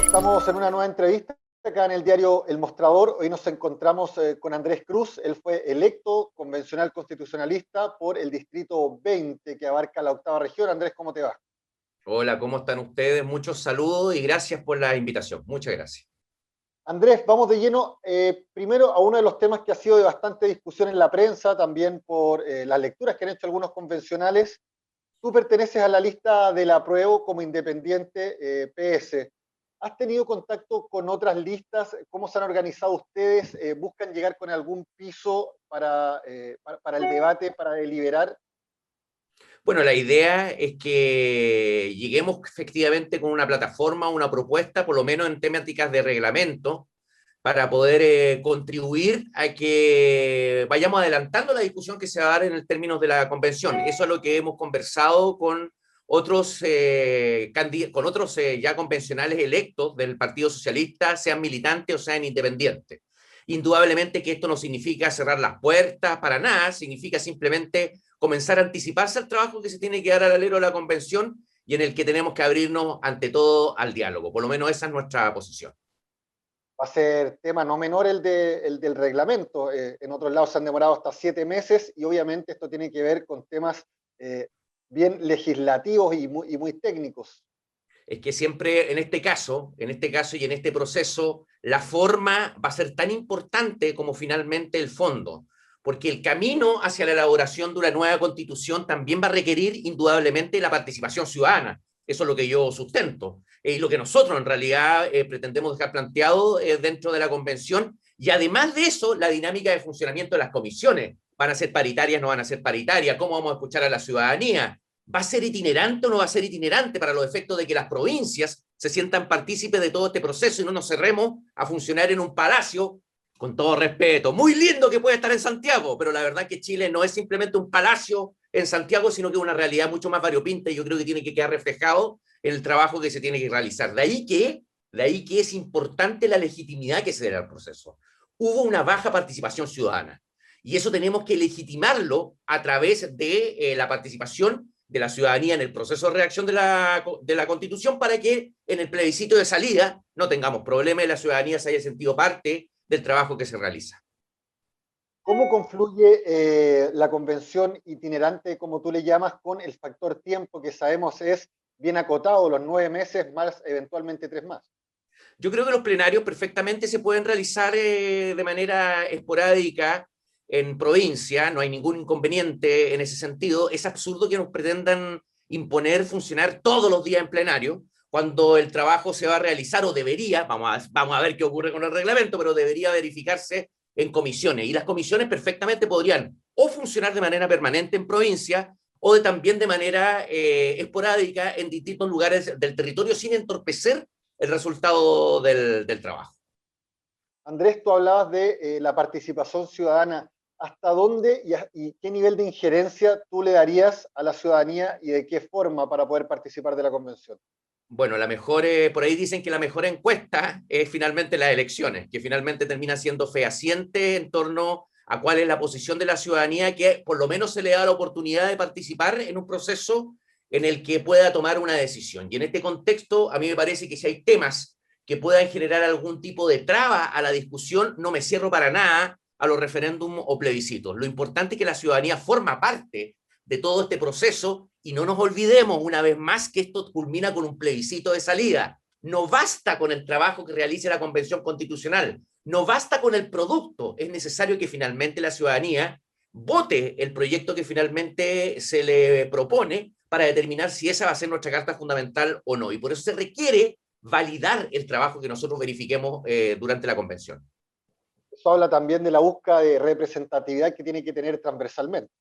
Estamos en una nueva entrevista acá en el diario El Mostrador. Hoy nos encontramos con Andrés Cruz. Él fue electo convencional constitucionalista por el Distrito 20, que abarca la octava región. Andrés, ¿cómo te va? Hola, ¿cómo están ustedes? Muchos saludos y gracias por la invitación. Muchas gracias. Andrés, vamos de lleno primero a uno de los temas que ha sido de bastante discusión en la prensa, también por las lecturas que han hecho algunos convencionales. Tú perteneces a la lista del apruebo como independiente PS. ¿Has tenido contacto con otras listas? ¿Cómo se han organizado ustedes? ¿Buscan llegar con algún piso para el debate, para deliberar? Bueno, la idea es que lleguemos efectivamente con una plataforma, una propuesta, por lo menos en temáticas de reglamento, para poder contribuir a que vayamos adelantando la discusión que se va a dar en el términos de la convención. Eso es lo que hemos conversado con otros ya convencionales electos del Partido Socialista, sean militantes o sean independientes. Indudablemente que esto no significa cerrar las puertas para nada, significa simplemente comenzar a anticiparse al trabajo que se tiene que dar al alero de la convención y en el que tenemos que abrirnos ante todo al diálogo. Por lo menos esa es nuestra posición. Va a ser tema no menor el del reglamento. En otros lados se han demorado hasta 7 meses y obviamente esto tiene que ver con temas eh, bien legislativos y muy técnicos. Es que siempre en este caso y en este proceso, la forma va a ser tan importante como finalmente el fondo, porque el camino hacia la elaboración de una nueva constitución también va a requerir indudablemente la participación ciudadana. Eso es lo que yo sustento y lo que nosotros en realidad pretendemos dejar planteado dentro de la convención. Y además de eso, la dinámica de funcionamiento de las comisiones. ¿Van a ser paritarias, no van a ser paritarias? ¿Cómo vamos a escuchar a la ciudadanía? ¿Va a ser itinerante o no va a ser itinerante para los efectos de que las provincias se sientan partícipes de todo este proceso y no nos cerremos a funcionar en un palacio? Con todo respeto, muy lindo que puede estar en Santiago, pero la verdad es que Chile no es simplemente un palacio en Santiago, sino que es una realidad mucho más variopinta y yo creo que tiene que quedar reflejado en el trabajo que se tiene que realizar. De ahí que es importante la legitimidad que se da al proceso. Hubo una baja participación ciudadana y eso tenemos que legitimarlo a través de la participación de la ciudadanía en el proceso de redacción de la Constitución para que en el plebiscito de salida no tengamos problemas y la ciudadanía se haya sentido parte del trabajo que se realiza. ¿Cómo confluye la convención itinerante, como tú le llamas, con el factor tiempo que sabemos es bien acotado, los 9 meses más eventualmente 3 más? Yo creo que los plenarios perfectamente se pueden realizar de manera esporádica en provincia, no hay ningún inconveniente en ese sentido. Es absurdo que nos pretendan imponer funcionar todos los días en plenario, cuando el trabajo se va a realizar o debería, vamos a ver qué ocurre con el reglamento, pero debería verificarse en comisiones. Y las comisiones perfectamente podrían o funcionar de manera permanente en provincia o también de manera esporádica en distintos lugares del territorio sin entorpecer el resultado del trabajo. Andrés, tú hablabas de la participación ciudadana. ¿Hasta dónde y qué nivel de injerencia tú le darías a la ciudadanía y de qué forma para poder participar de la convención? Bueno, por ahí dicen que la mejor encuesta es finalmente las elecciones, que finalmente termina siendo fehaciente en torno a cuál es la posición de la ciudadanía, que por lo menos se le da la oportunidad de participar en un proceso en el que pueda tomar una decisión. Y en este contexto, a mí me parece que si hay temas que puedan generar algún tipo de traba a la discusión, no me cierro para nada a los referéndums o plebiscitos. Lo importante es que la ciudadanía forma parte de todo este proceso y no nos olvidemos una vez más que esto culmina con un plebiscito de salida. No basta con el trabajo que realice la Convención Constitucional, no basta con el producto, es necesario que finalmente la ciudadanía vote el proyecto que finalmente se le propone para determinar si esa va a ser nuestra carta fundamental o no. Y por eso se requiere validar el trabajo que nosotros verifiquemos durante la convención. Eso habla también de la búsqueda de representatividad que tiene que tener transversalmente.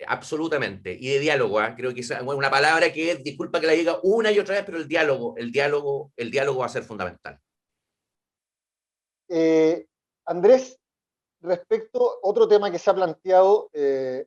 Absolutamente. Y de diálogo, ¿eh? Creo que es una palabra que, disculpa que la diga una y otra vez, pero el diálogo va a ser fundamental. Eh, Andrés, respecto a otro tema que se ha planteado,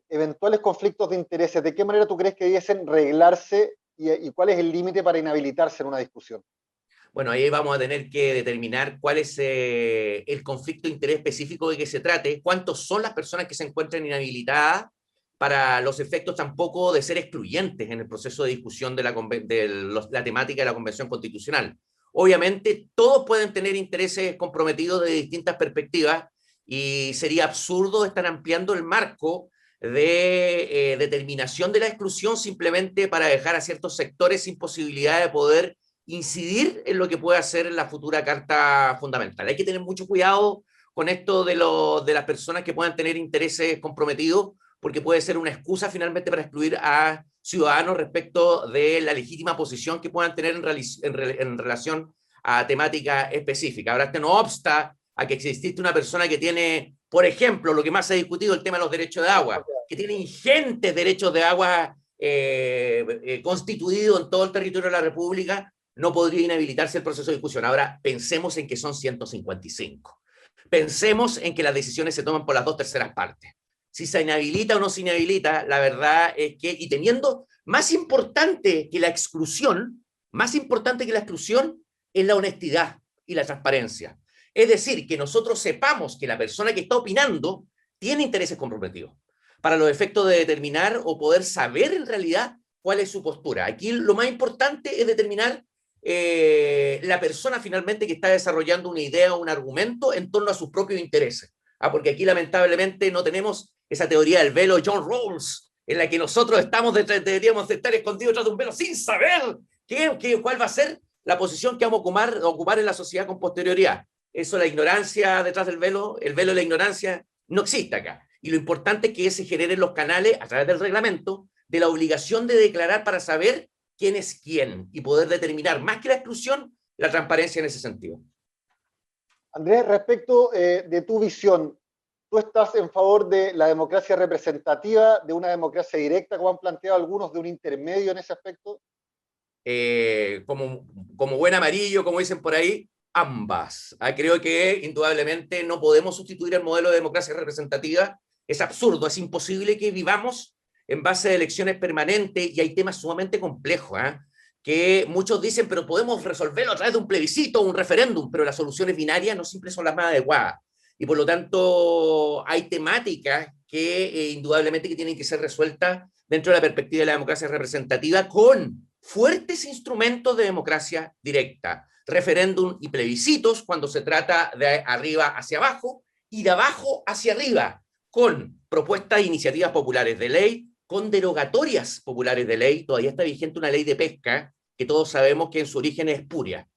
eventuales conflictos de intereses, ¿de qué manera tú crees que debiesen reglarse y cuál es el límite para inhabilitarse en una discusión? Bueno, ahí vamos a tener que determinar cuál es el conflicto de interés específico de que se trate, cuántos son las personas que se encuentran inhabilitadas para los efectos tampoco de ser excluyentes en el proceso de discusión de la temática de la Convención Constitucional. obviamente todos pueden tener intereses comprometidos de distintas perspectivas y sería absurdo estar ampliando el marco de determinación de la exclusión simplemente para dejar a ciertos sectores sin posibilidad de poder incidir en lo que pueda ser la futura Carta Fundamental. Hay que tener mucho cuidado con esto de las personas que puedan tener intereses comprometidos, porque puede ser una excusa finalmente para excluir a ciudadanos respecto de la legítima posición que puedan tener en relación a temática específica. Ahora, esto no obsta a que existe una persona que tiene, por ejemplo, lo que más se ha discutido, el tema de los derechos de agua, que tiene ingentes derechos de agua constituidos en todo el territorio de la República, no podría inhabilitarse el proceso de discusión. Ahora, pensemos en que son 155. Pensemos en que las decisiones se toman por las 2/3 partes. Si se inhabilita o no se inhabilita, la verdad es que, y teniendo más importante que la exclusión, es la honestidad y la transparencia. Es decir, que nosotros sepamos que la persona que está opinando tiene intereses comprometidos para los efectos de determinar o poder saber en realidad cuál es su postura. Aquí lo más importante es determinar la persona finalmente que está desarrollando una idea o un argumento en torno a sus propios intereses. Porque aquí lamentablemente no tenemos esa teoría del velo John Rawls, en la que nosotros deberíamos estar escondidos detrás de un velo sin saber cuál va a ser la posición que vamos a ocupar en la sociedad con posterioridad. Eso, la ignorancia detrás del velo, el velo de la ignorancia, no existe acá. Y lo importante es que se generen los canales, a través del reglamento, de la obligación de declarar para saber quién es quién y poder determinar, más que la exclusión, la transparencia en ese sentido. Andrés, respecto de tu visión, ¿tú estás en favor de la democracia representativa, de una democracia directa, como han planteado algunos, de un intermedio en ese aspecto? Como buen amarillo, como dicen por ahí, ambas. Creo que indudablemente no podemos sustituir el modelo de democracia representativa. Es absurdo, es imposible que vivamos en base a elecciones permanentes y hay temas sumamente complejos, que muchos dicen, pero podemos resolverlo a través de un plebiscito o un referéndum, pero las soluciones binarias no siempre son las más adecuadas. Y por lo tanto hay temáticas que indudablemente que tienen que ser resueltas dentro de la perspectiva de la democracia representativa con fuertes instrumentos de democracia directa, referéndum y plebiscitos cuando se trata de arriba hacia abajo y de abajo hacia arriba, con propuestas e iniciativas populares de ley, con derogatorias populares de ley. Todavía está vigente una ley de pesca que todos sabemos que en su origen es espuria.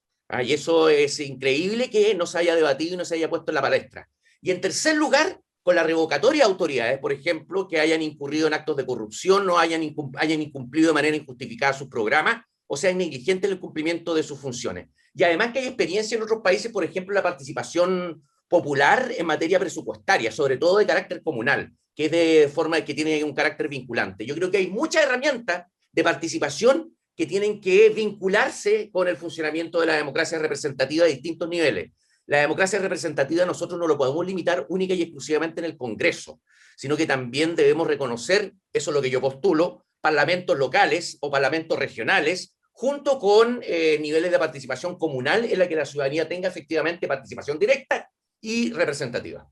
Y eso es increíble que no se haya debatido y no se haya puesto en la palestra. Y en tercer lugar, con la revocatoria de autoridades, por ejemplo, que hayan incurrido en actos de corrupción, no hayan incumplido de manera injustificada sus programas, o sean negligentes en el cumplimiento de sus funciones. Y además que hay experiencia en otros países, por ejemplo, la participación popular en materia presupuestaria, sobre todo de carácter comunal, que es de forma que tiene un carácter vinculante. Yo creo que hay muchas herramientas de participación que tienen que vincularse con el funcionamiento de la democracia representativa a distintos niveles. La democracia representativa nosotros no lo podemos limitar única y exclusivamente en el Congreso, sino que también debemos reconocer, eso es lo que yo postulo, parlamentos locales o parlamentos regionales, junto con niveles de participación comunal en la que la ciudadanía tenga efectivamente participación directa y representativa.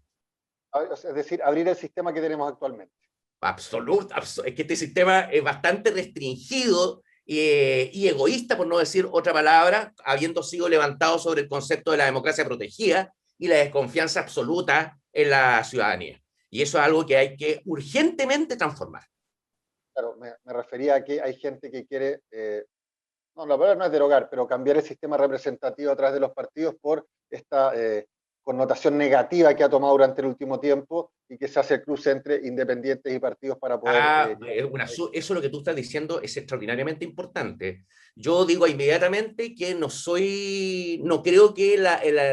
Es decir, abrir el sistema que tenemos actualmente. Es que este sistema es bastante restringido y egoísta, por no decir otra palabra, habiendo sido levantado sobre el concepto de la democracia protegida y la desconfianza absoluta en la ciudadanía. Y eso es algo que hay que urgentemente transformar. Claro, me refería a que hay gente que quiere, no, la palabra no es derogar, pero cambiar el sistema representativo a través de los partidos por esta connotación negativa que ha tomado durante el último tiempo y que se hace el cruce entre independientes y partidos para poder... Eso es lo que tú estás diciendo, es extraordinariamente importante. Yo digo inmediatamente que no creo que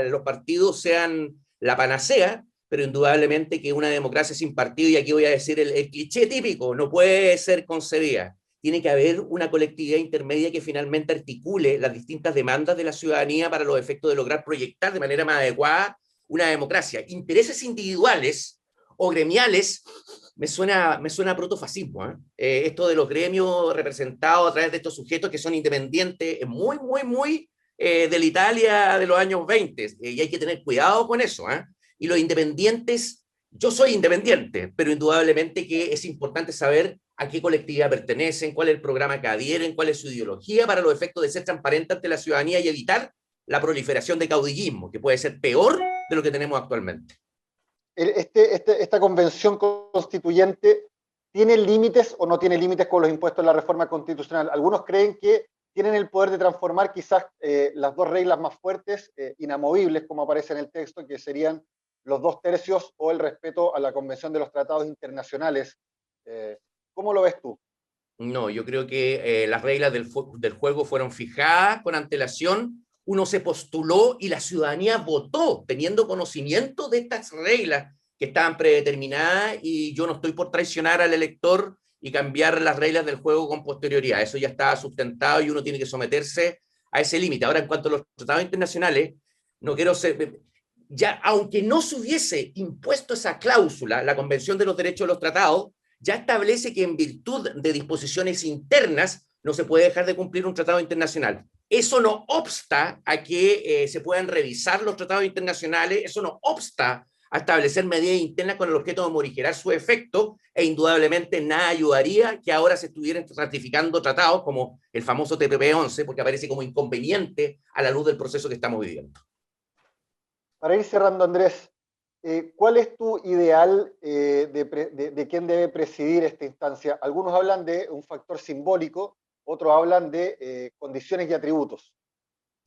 los partidos sean la panacea, pero indudablemente que una democracia sin partido, y aquí voy a decir el cliché típico, no puede ser concebida. Tiene que haber una colectividad intermedia que finalmente articule las distintas demandas de la ciudadanía para los efectos de lograr proyectar de manera más adecuada una democracia. Intereses individuales o gremiales me suena a protofascismo. Esto de los gremios representados a través de estos sujetos que son independientes es muy, muy, muy de la Italia de los años 20 y hay que tener cuidado con eso. Y los independientes, yo soy independiente, pero indudablemente que es importante saber a qué colectividad pertenecen, cuál es el programa que adhieren, cuál es su ideología para los efectos de ser transparente ante la ciudadanía y evitar la proliferación de caudillismo, que puede ser peor de lo que tenemos actualmente. Esta convención constituyente tiene límites o no tiene límites con los impuestos de la reforma constitucional. Algunos creen que tienen el poder de transformar quizás las dos reglas más fuertes, inamovibles, como aparece en el texto, que serían los 2/3 o el respeto a la Convención de los Tratados Internacionales. ¿Cómo lo ves tú? No, yo creo que las reglas del juego fueron fijadas con antelación, uno se postuló y la ciudadanía votó teniendo conocimiento de estas reglas que estaban predeterminadas, y yo no estoy por traicionar al elector y cambiar las reglas del juego con posterioridad. Eso ya estaba sustentado y uno tiene que someterse a ese límite. Ahora, en cuanto a los tratados internacionales, no quiero ser... Ya, aunque no se hubiese impuesto esa cláusula, la Convención de los Derechos de los Tratados ya establece que en virtud de disposiciones internas no se puede dejar de cumplir un tratado internacional. Eso no obsta a que se puedan revisar los tratados internacionales, eso no obsta a establecer medidas internas con el objeto de morigerar su efecto, e indudablemente nada ayudaría que ahora se estuvieran ratificando tratados como el famoso TPP-11, porque aparece como inconveniente a la luz del proceso que estamos viviendo. Para ir cerrando, Andrés, ¿cuál es tu ideal de quién debe presidir esta instancia? Algunos hablan de un factor simbólico, otros hablan de condiciones y atributos.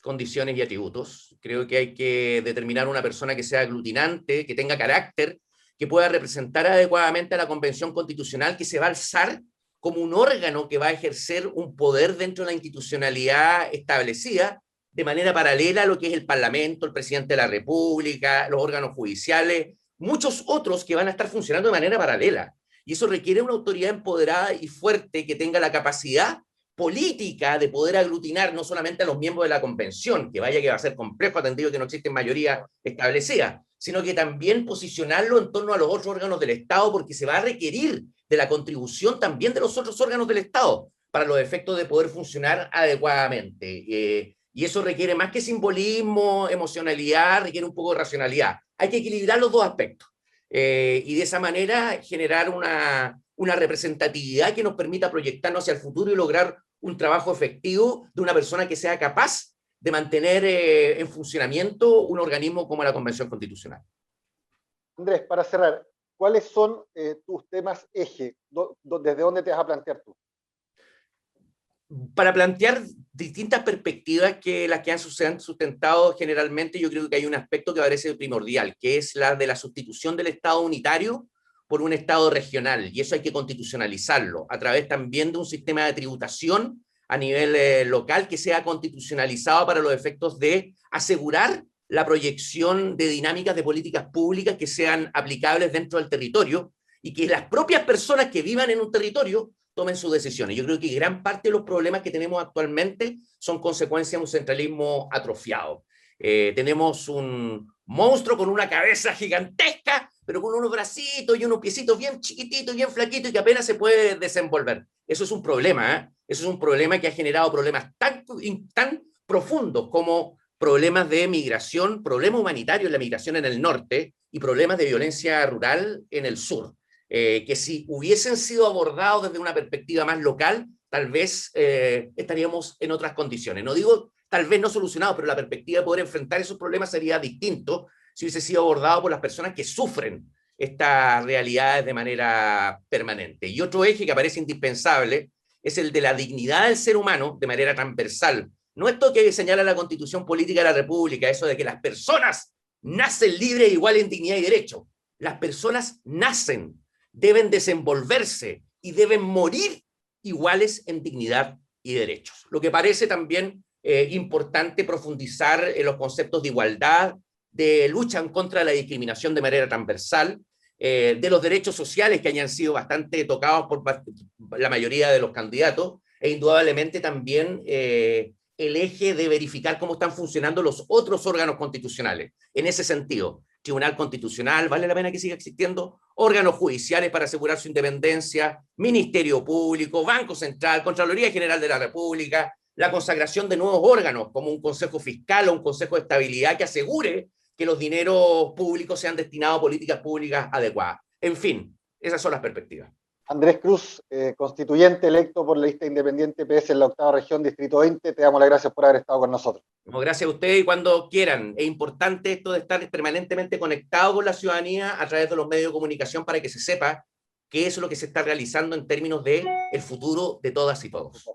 Condiciones y atributos. Creo que hay que determinar una persona que sea aglutinante, que tenga carácter, que pueda representar adecuadamente a la Convención Constitucional, que se va a alzar como un órgano que va a ejercer un poder dentro de la institucionalidad establecida, de manera paralela a lo que es el Parlamento, el presidente de la República, los órganos judiciales, muchos otros que van a estar funcionando de manera paralela. Y eso requiere una autoridad empoderada y fuerte que tenga la capacidad política de poder aglutinar no solamente a los miembros de la convención, que vaya que va a ser complejo atendido que no existen mayoría establecida, sino que también posicionarlo en torno a los otros órganos del Estado, porque se va a requerir de la contribución también de los otros órganos del Estado para los efectos de poder funcionar adecuadamente. Y eso requiere más que simbolismo, emocionalidad, requiere un poco de racionalidad. Hay que equilibrar los dos aspectos. Y de esa manera generar una representatividad que nos permita proyectarnos hacia el futuro y lograr un trabajo efectivo de una persona que sea capaz de mantener en funcionamiento un organismo como la Convención Constitucional. Andrés, para cerrar, ¿cuáles son tus temas eje? ¿Desde dónde te vas a plantear tú? Para plantear distintas perspectivas que las que han sustentado generalmente, yo creo que hay un aspecto que parece primordial, que es la de la sustitución del Estado unitario por un Estado regional, y eso hay que constitucionalizarlo a través también de un sistema de tributación a nivel local que sea constitucionalizado para los efectos de asegurar la proyección de dinámicas de políticas públicas que sean aplicables dentro del territorio, y que las propias personas que vivan en un territorio tomen sus decisiones. Yo creo que gran parte de los problemas que tenemos actualmente son consecuencia de un centralismo atrofiado. Tenemos un monstruo con una cabeza gigantesca, pero con unos bracitos y unos piecitos bien chiquititos, bien flaquitos, y que apenas se puede desenvolver. Eso es un problema, ¿eh? Eso es un problema que ha generado problemas tan profundos como problemas de migración, problemas humanitarios en la migración en el norte y problemas de violencia rural en el sur. Que si hubiesen sido abordados desde una perspectiva más local, tal vez estaríamos en otras condiciones. No digo tal vez no solucionados, pero la perspectiva de poder enfrentar esos problemas sería distinto si hubiese sido abordado por las personas que sufren estas realidades de manera permanente. Y otro eje que parece indispensable es el de la dignidad del ser humano de manera transversal. No esto que señala la Constitución Política de la República, eso de que las personas nacen libres e iguales en dignidad y derecho. Las personas nacen, deben desenvolverse y deben morir iguales en dignidad y derechos. Lo que parece también importante profundizar en los conceptos de igualdad, de lucha en contra de la discriminación de manera transversal, de los derechos sociales que hayan sido bastante tocados por la mayoría de los candidatos, e indudablemente también el eje de verificar cómo están funcionando los otros órganos constitucionales. En ese sentido, Tribunal Constitucional, ¿vale la pena que siga existiendo? Órganos judiciales para asegurar su independencia, Ministerio Público, Banco Central, Contraloría General de la República, la consagración de nuevos órganos como un Consejo Fiscal o un Consejo de Estabilidad que asegure que los dineros públicos sean destinados a políticas públicas adecuadas. En fin, esas son las perspectivas. Andrés Cruz, constituyente electo por la lista independiente PS en la 8ª región, Distrito 20, te damos las gracias por haber estado con nosotros. No, gracias a ustedes y cuando quieran. Es importante esto de estar permanentemente conectado con la ciudadanía a través de los medios de comunicación para que se sepa qué es lo que se está realizando en términos de el futuro de todas y todos.